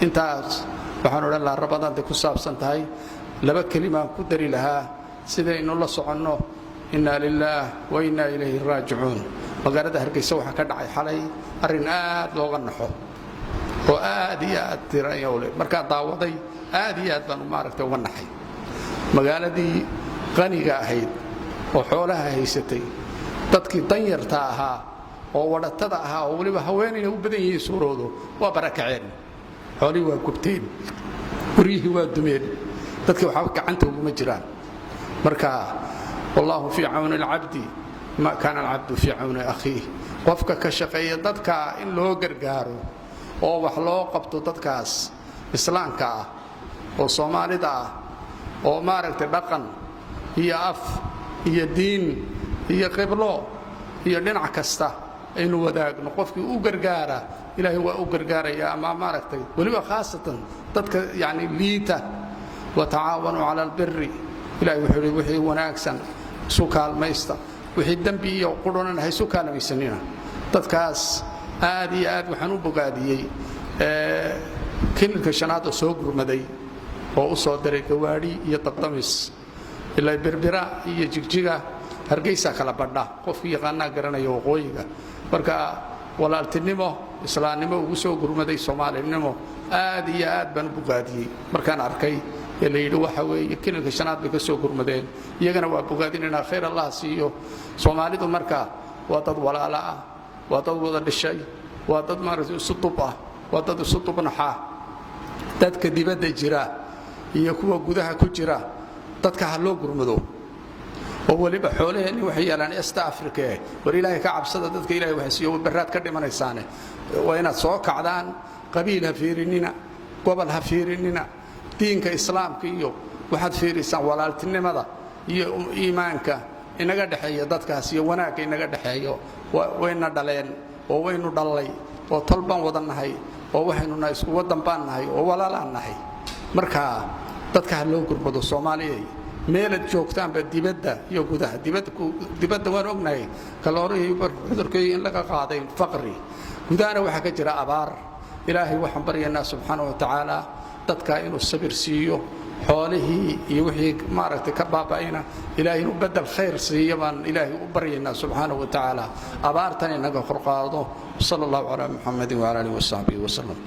intaas waxaan odhan lahaa rabadaan ku saabsan tahay laba kelimaan ku dari lahaa sidaynu la soconno inna lillaah wa inna ilayhi raajicuun magaalada Hargeysa waxa ka dhacay xalay arrin aad looga naxo oo aad iyo aad tirayowle marka daawaday aad iyo aad baan maaragtay uga naxay magaaladii qaniga ahayd oo xoolaha haysatay dadkii danyarta ahaa oo wadatada ahaa oo waliba haweenayna u badan yihiin suuroodo waa barakaceen xoolii waa gubteen guriyihii waa dumeen dadkii waxba gacanta uguma jiraan marka wallahu fi auni alabdi ma kana alabdu fi auni akhihi qofka ka shaqeeya dadka in loo gargaaro oo wax loo qabto dadkaas islaamka ah oo Soomaalida ah oo maaragtay dhaqan iyo af iyo diin iyo qiblo iyo dhinac kasta aynu wadaagno qofkii u gargaara ilaahay waa u gargaaraya ama maaragtay waliba khaasatan dadka yaani liita wa taawanu ala albirri ilaahay wuxuu wixii wanaagsan isu kaalmaysta wixii dambi iyo qudhonan hay isu kaalmaysanina dadkaas aad iyo aad waxaan u bogaadiyay kilka shanaad oo soo gurmaday oo u soo diray gawaari iyo dabdamis ilaa berbera iyo jigjiga Hargeysa kala badha qofkii yaqaana garanayo waqooyiga marka walaaltinimo islaamnimo ugu soo gurmaday Soomaalinimo aad iyo aad baan u bogaadiyay markaan arkay leeydo waxa weeye kilka shanaad bay ka soo gurmadeen iyagana waa bogaadinayna khayr Allah siiyo Soomaalidu marka waa dad walaala ah waa dad wada dhishay waa dad maaragtay sutub ah waa dad sutub naxa dadka dibadda jira iyo kuwa gudaha ku jira dadka ha loo gurmado oo waliba xoolaheeni waxay yeelaan East Africa war Ilaahay ka cabsada dadka Ilaahay waxa siiyo baraad ka dhimanaysan waa inaad soo kacdaan qabiil ha fiirinina gobol ha fiirinina diinka islaamka iyo waxaad fiirisaan walaaltinimada iyo iimaanka inaga dhaxeeyo dadkaas iyo wanaagga inaga dhaxeeyo wayna dhaleen oo waynu dhalay oo talban wadanahay oo waxaynu isku wadan baan nahay oo walaalaan nahay marka dadka ha loo gurmado Soomaaliyeed meelad joogtaan ba dibadda iyo gudaha dibadda waan ognahay kaloorihii cudurkii in laga qaaday faqri gudahana waxa ka jira abaar ilaahay waxaan baryaynaa subhanahu wa ta'ala dadka inuu sabir siiyo xoolihii iyo wixii maaragtay ka baabaayna ilaahay inuu badal khayr siiyo baan ilaahay u baryaynaa subhanahu wa ta'ala abaartan inaga qorqaado sallallahu ala muhammadin wa alihi wa sahbihi wa sallam